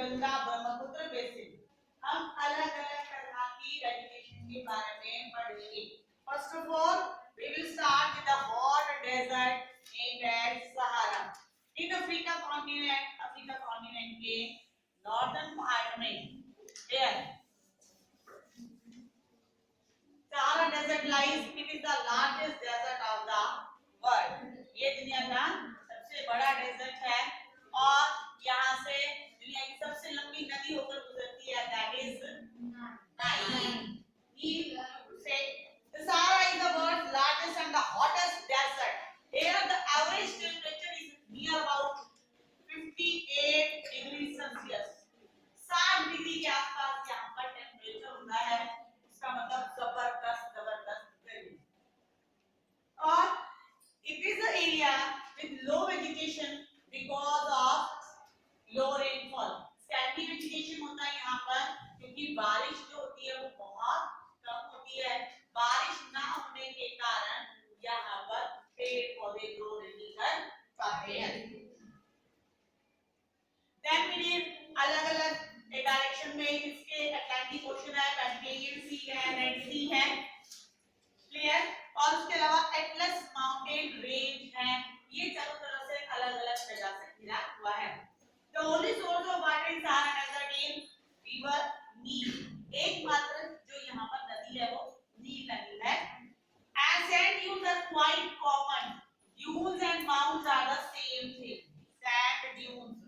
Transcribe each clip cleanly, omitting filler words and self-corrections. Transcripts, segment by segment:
Ganga Brahmaputra basin. हम अलग अलग तरह की वेजिटेशन के बारे में पढ़ेंगे। First of all we will start with the hot desert named as Sahara in Africa continent के नॉर्दर्न पार्ट में। Here Sahara Desert lies. It is the largest desert of the world. ये दुनिया का सबसे बड़ा डेजर्ट है और यहाँ से दुनिया की सबसे लंबी नदी होकर गुजरती है, that is Nile. Nile से the Sahara is the world's largest and the hottest desert. Here the average temperature is near about 58 degrees Celsius. 60 degree के आसपास यहाँ पर टेम्परेचर होता है। इसका मतलब जबरदस्त गर्मी। और it is an area with low vegetation because of low rainfall. Scanty vegetation होता है यहाँ पर क्योंकि बारिश जो होती है वो बहुत कम होती है। बारिश ना होने के कारण यहाँ पर पेड़ पौधे ग्रो नहीं कर पाते हैं। Then we need अलग अलग डायरेक्शन में इसके अटलांटिक ओशन है, मेडिटेरियन सी है, रेड सी है, क्लियर। और उसके अलावा एटलस माउंटेन रेंज है। ये चारों तरफ से अलग अलग जगह से घिरा हुआ है। The only source of water in Sahara Desert is river Nile. एकमात्र जो यहाँ पर नदी है वो नील नदी है। And sand dunes are quite common. Dunes and mounds are the same thing. Sand dunes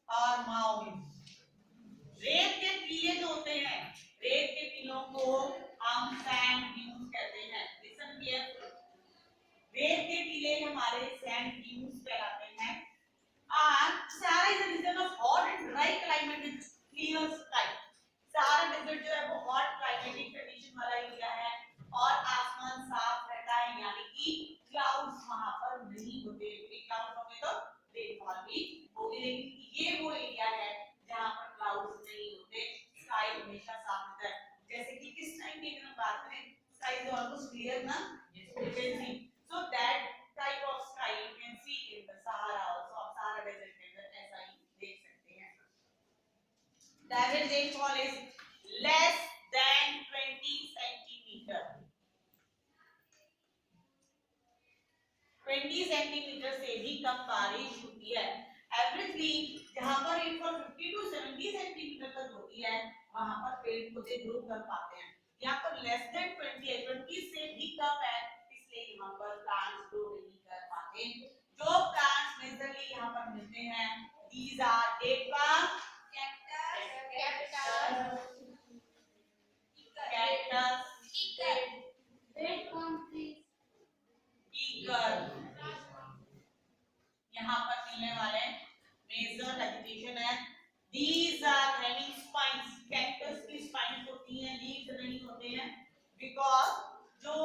और माउंट। रेत के टीले जो होते हैं, रेत के टीलों को हम सैंड ड्यून्स कहते हैं। लिसन केयरफुल, रेत के टीले हमारे सैंड ड्यून्स कहलाते हैं। Sahara is a region of hot and dry climate with clear sky. Sahara desert जो है वो हॉट क्लाइमेटिक कंडीशन वाला एरिया है और आसमान साफ रहता है, यानी कि क्लाउड्स वहां पर नहीं होते। क्लाउड होंगे तो रेनफॉल भी होगी, लेकिन ये वो एरिया है जहां पर क्लाउड्स नहीं होते, स्काई हमेशा साफ रहता है। जैसे कि किस टाइम की अगर हम बात करें, स्काई इज ऑलमोस्ट क्लियर ना, you can see, so that type of sky you can see in the Sahara also. आप सहारा डेजर्ट के अंदर ऐसा ही देख सकते हैं। The average rainfall is less than 20 centimetre. 20 centimetre से भी कम बारिश होती है। एवरेजली जहां पर रेनफॉल 50 टू 70 सेंटीमीटर तक होती है वहां पर पेड़ पौधे ग्रो कर पाते हैं। यहाँ पर लेस देन 20 से भी कम है, इसलिए यहाँ पर प्लांट्स ग्रो नहीं कर पाते। जो प्लांट्स मेजरली यहाँ पर मिलते हैं, these are date palm, cactus, eagle. यहाँ पर मिलने वाले मेजर वेजिटेशन है। These are having spines. Cactus की spines होती हैं, leaves नहीं होते हैं, because जो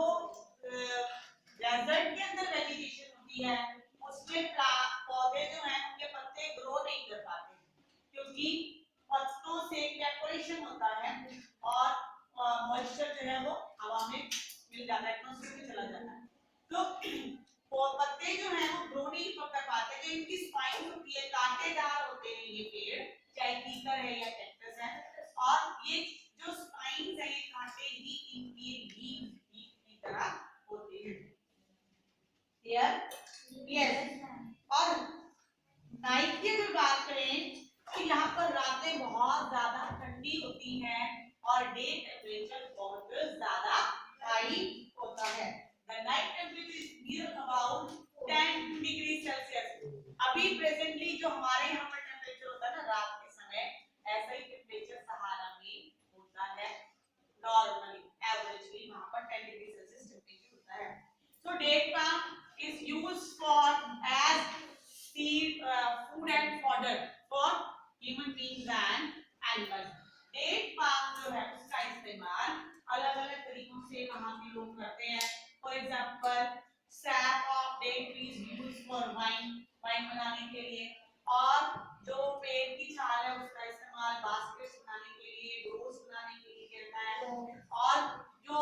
डेजर्ट के अंदर वेजिटेशन होती है उसमें पौधे जो हैं उनके पत्ते ग्रो नहीं कर पाते क्योंकि पत्तों से इवेपोरेशन होता है और मॉइस्चर जो है वो हवा में मिल जाता है, एटमॉस्फेयर में चला जाता है। तो पत्ते जो हैं वो ग्रो नहीं कर पाते। जो इनकी स्पाइन होती है, कांटेदार होते हैं ये पेड़, चाहे कीकर है या कैक्टस है, और ये जो स्पाइन्स है ये कांटे ही इनकी लीव्स की तरह होते हैं। क्लियर? यस। और नाइट की अगर बात करें तो यहाँ पर रातें बहुत ज्यादा ठंडी होती हैं और डे टेम्परेचर बहुत ज्यादा हाई होता है। The night temperature is near about 10 degree Celsius. अभी प्रेजेंटली जो हमारे यहाँ पर टेम्परेचर होता है ना रात के समय, ऐसा ही टेम्परेचर सहारा में होता है नॉर्मली, एवरेजली वहाँ पर 10 डिग्री सेल्सियस टेम्परेचर होता है। So date palm is used for as seed, food and fodder for human beings and animals. Date palm जो है उसका इस्तेमाल अलग-अलग तरीकों से वहाँ के लोग करते हैं। For example, sap of date trees used for wine बनाने के लिए, और जो पेड़ की छाल है उसका इस्तेमाल बास्केट्स बनाने के लिए, डोर्स बनाने के लिए किया जाता है, और जो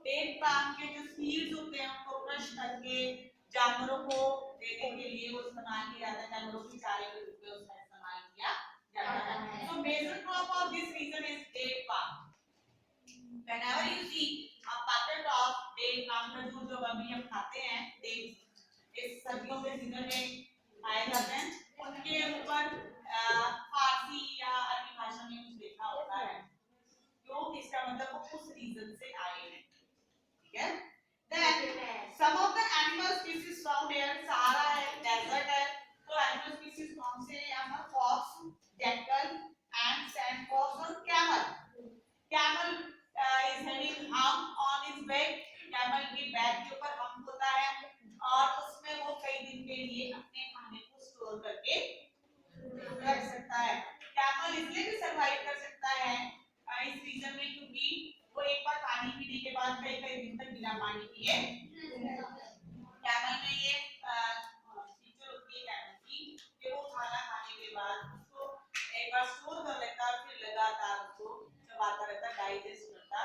डेट पाम के जो सीड्स होते हैं उनको क्रश करके जानवरों को देने के लिए वो इस्तेमाल किया जाता है, जानवरों के चारे के रूप में उसका इस्तेमाल किया जाता है। So major crop of this region is date palm. Whenever you see a packet of date palm, खजूर जो अभी हम खाते हैं, dates इस सर्दियों के सीजन में आए जाते हैं, उनके ऊपर फारसी या अरबी भाषा में कुछ लिखा होता है, जो इसका मतलब वो उस रीजन से आए हैं, ठीक है। Then some of the animal species found here, सहारा है, desert है, तो animal species कौन से हैं यहाँ पर? Fox, jackal, and sand fox और camel. Camel is having hump on his back. Camel के बैक के ऊपर hump होता है और उसमें वो कई दिन के लिए अपने खाने को स्टोर करके रख सकता है। Camel इसलिए भी सरवाइव कर सकता है इस रीजन में क्योंकि वो एक बार पानी पीने के बाद कई कई दिन तक बिना पानी पिए कैमल में ये फीचर होती है कैमल की कि वो खाना खाने के बाद उसको एक बार स्टोर कर लेता है, फिर लगातार उसको चबाता रहता है, डाइजेस्ट करता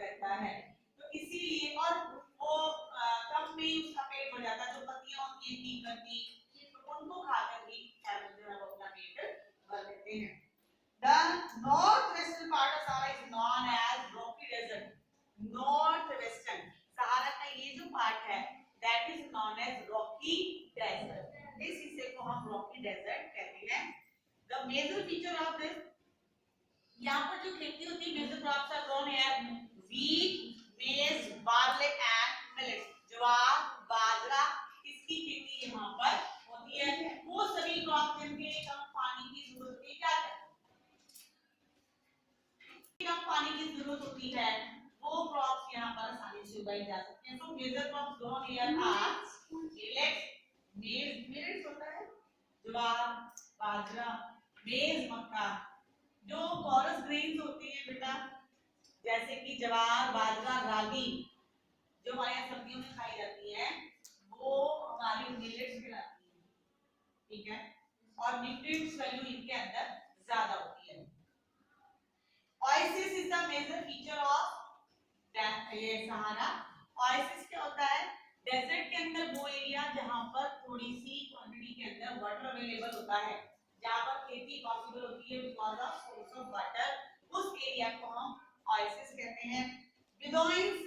रहता है। तो इसीलिए और वो कम में उसका पेट भर जाता है, जो पत्तियां होती हैं तीन पत्ती तो उनको खाकर भी कैमल जो है वो अपना पेट भर लेते हैं। The northwestern part of Sahara is known as Rocky Desert. Northwestern सहारा का ये जो पार्ट है that is known as Rocky Desert. इस हिस्से को हम Rocky Desert कहते हैं. The major feature of this यहाँ पर जो खेती होती है major crops are grown here wheat, maize, barley and millet. ज्वार, बाजरा इसकी खेती यहाँ पर होती है. वो सभी क्रॉप जिनके कम पानी की जरूरत होती है क्या है? कम पानी की जरूरत होती है वो क्रॉप्स यहाँ पर आसानी से उगाई जा सकती हैं। तो major crops grown here are millets, millets होता है ज्वार, बाजरा, मेज, मक्का। जो कोरस ग्रेन्स होती हैं बेटा जैसे कि ज्वार, बाजरा, रागी जो हमारे यहाँ सर्दियों में खाई जाती है वो हमारी मिलेट्स कहलाती है, ठीक है। और न्यूट्रिएंट्स वैल्यू इनके अंदर ज्यादा होती है। Oasis is the major feature of ये सहारा। Oasis क्या होता है? डेजर्ट के अंदर वो एरिया जहाँ पर थोड़ी सी क्वांटिटी के अंदर वाटर अवेलेबल होता है, जहाँ पर खेती पॉसिबल होती है because of source of water, उस एरिया को हम oasis कहते हैं। बेदुइन्स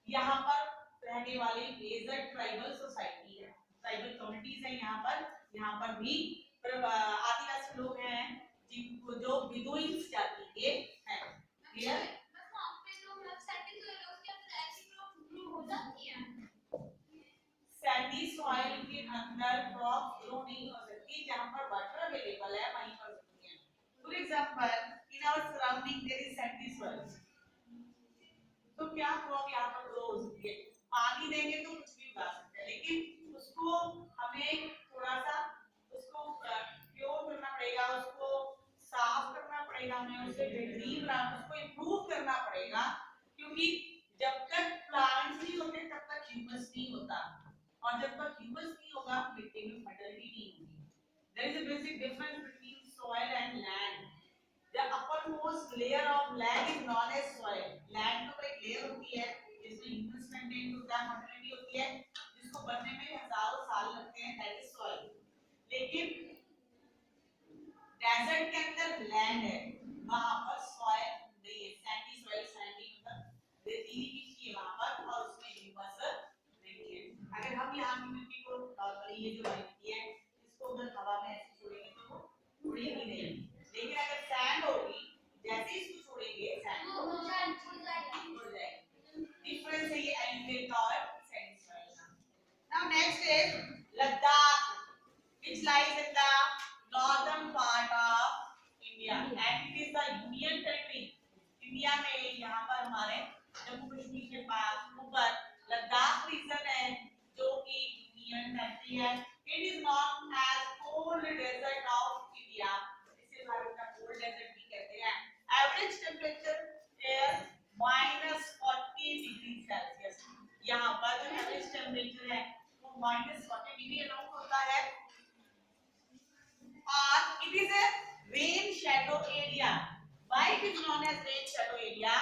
यहाँ पर रहने वाली डेजर्ट ट्राइबल सोसाइटी है, ट्राइबल कम्युनिटीज है यहाँ पर भी आदिवासी लोग हैं जिनको जो बेदुइन्स जाति के हैं। क्लियर? सैंडी सॉइल के अंदर क्रॉप ग्रो नहीं हो सकती, जहां पर वाटर अवेलेबल है वहीं पर होती है। For example in our surrounding there is sandy soil, तो क्या क्रॉप यहां पर ग्रो हो सकती है? पानी देंगे तो कुछ भी उगा सकते हैं, लेकिन उसको हमें थोड़ा सा उसको प्योर करना पड़ेगा, उसको साफ करना पड़ेगा, हमें उसे बेहतरीन बनाना, उसको इंप्रूव करना पड़ेगा, क्योंकि जब तक प्लांट्स नहीं होते तब तक ह्यूमस नहीं होता, और जब तक ह्यूमस नहीं होगा मिट्टी में फर्टिलिटी नहीं होगी। There is a basic difference between soil and land. The uppermost layer of land is known as soil. Land तो एक लेयर होती है जिसमें ह्यूमस कंटेंट होता है, फर्टिलिटी होती है, जिसको बनने में हजारों साल लगते हैं, that is soil. लेकिन डेजर्ट के अंदर लैंड है, वहां पर सॉइल नहीं है, सैंडी सॉइल, सैंडी मतलब रेतीली मिट्टी है वहां पर, और उसमें ह्यूमस नहीं है। अगर हम यहाँ की मिट्टी को नॉर्मली ये जो मिट्टी है इसको उधर हवा में ऐसे छोड़ेंगे तो वो उड़ेगी नहीं, लेकिन अगर सैंड होगी जैसे इसको छोड़ेंगे सैंड उड़ जाएगी। डिफरेंस है ये एलिमेंट और सैंडी सॉइल का। Now next is Ladakh which lies in the northern part of India and it is the union territory. India में यहाँ पर हमारे जम्मू कश्मीर के पास ऊपर लद्दाख रीजन है जो कि यूनियन टेरिटरी है। It is known as cold desert of India. इसे भारत का cold desert भी कहते हैं। Average temperature is -40 degree Celsius. यहाँ पर जो एवरेज टेम्परेचर है वो -40 डिग्री अराउंड होता है। और it is a rain shadow area. Why it is known as rain shadow area?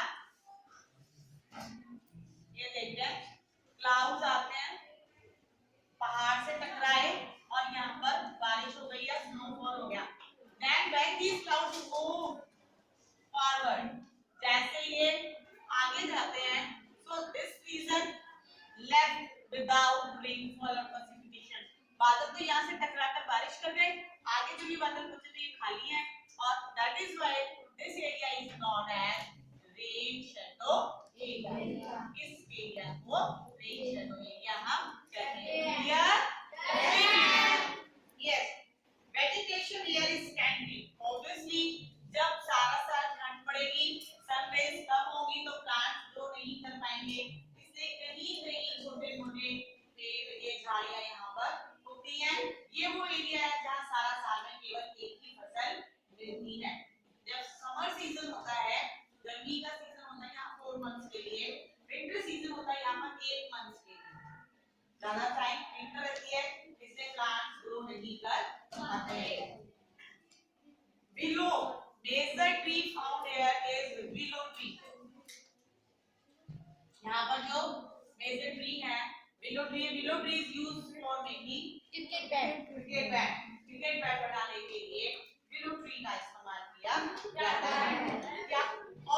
ये देखिए क्लाउड्स आते हैं, पहाड़ से टकराए these clouds move forward, जैसे ये आगे जाते हैं, so this region left without rainfall or precipitation. बादल तो यहाँ से टकराकर बारिश कर गए, आगे जो ये बादल बचे थे ये खाली हैं, और that is why this area is known as rain shadow area. इस एरिया को rain shadow area हम कहते हैं. Yes, vegetation here is scanty. Obviously, जब सारा साल ठंड पड़ेगी, सन रेज कम होगी तो प्लांट्स ग्रो नहीं कर पाएंगे. इसलिए कहीं कहीं छोटे मोटे पेड़ ये झाड़ियां यहाँ पर होती हैं. ये वो एरिया है जहाँ सारा साल में केवल एक ही फसल मिलती है. जब समर सीजन होता है, गर्मी का सीजन होता है यहाँ 4 मंथ्स के लिए, विंटर सीजन होता है यहाँ पर 8 मंथ्स के लिए. ज्यादा टाइम विंटर रहती है, इसलिए प्लांट्स ग्रो नहीं कर पाते. Willow, major tree found here is willow tree. यहाँ पर जो major tree है, willow tree is used for making cricket bat बनाने के लिए willow tree का इस्तेमाल किया जाता है. क्या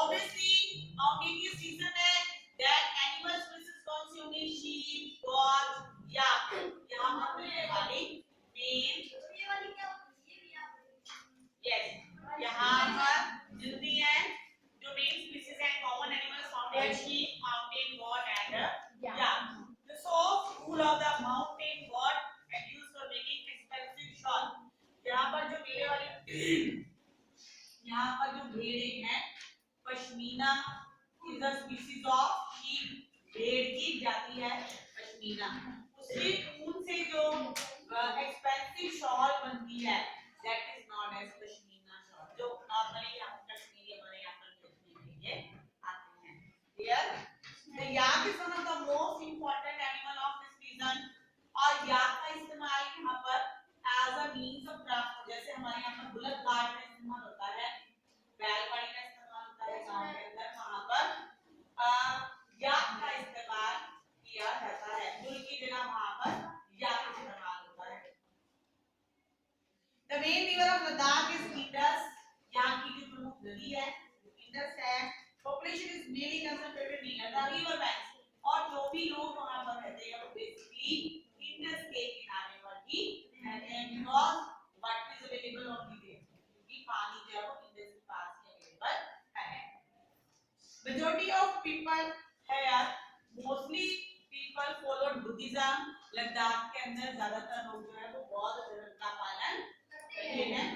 obviously mountain की season है, that animal species कौन सी होंगी? sheep, goats, yak. यहाँ पर मिलने वाली main yes, यहाँ पर जितनी है जो मेन स्पीशीज है कॉमन एनिमल्स फाउंड है sheep, mountain goat and yak. The soft wool of the mountain goat and used for making expensive shawl. यहाँ पर जो मेरे वाली यहाँ पर जो भेड़ें हैं, pashmina is a species of sheep. भेड़ की जाति है पश्मीना. उसके ऊन से जो expensive shawl बनती है, that is known as pashmina shawl. जो normally हम कश्मीरी हमारे यहाँ पर देखने के लिए आते हैं. Here, the yak is one of the most important animal of this season. और yak का इस्तेमाल यहाँ पर as a means of transport. जैसे हमारे यहाँ पर बुलक कार्ट का इस्तेमाल होता है, बैलगाड़ी का इस्तेमाल होता है गाँव के अंदर, वहाँ पर yak का इस्तेमाल किया जाता है. बुल की जगह वहाँ पर yak का इस्तेमाल होता है. The main river of Ladakh is Indus. यहाँ की जो प्रमुख नदी है इंडस है. Population is mainly concentrated near the river banks. और जो भी लोग वहाँ पर रहते हैं वो basically इंडस के किनारे पर ही रहते हैं, because what is available only there. क्योंकि पानी जो है वो इंडस के पास ही available है. Majority of people here, mostly people followed Buddhism. Ladakh के अंदर ज्यादातर लोग जो है वो बौद्ध धर्म का पालन करते हैं.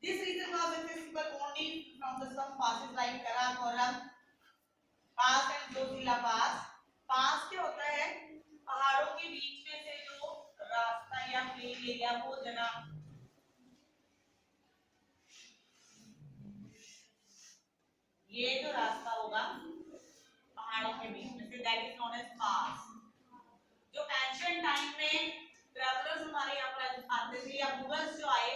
This region was accessible only from the some passes like Karakoram Pass and Josila Pass. पास क्या होता है? पहाड़ों के बीच में से जो रास्ता या प्लेन एरिया वो जना ये जो रास्ता होगा पहाड़ों के बीच में से, that is known as pass. जो एंशिएंट टाइम में ट्रैवलर्स हमारे यहाँ पर आते थे या मुगल्स जो आए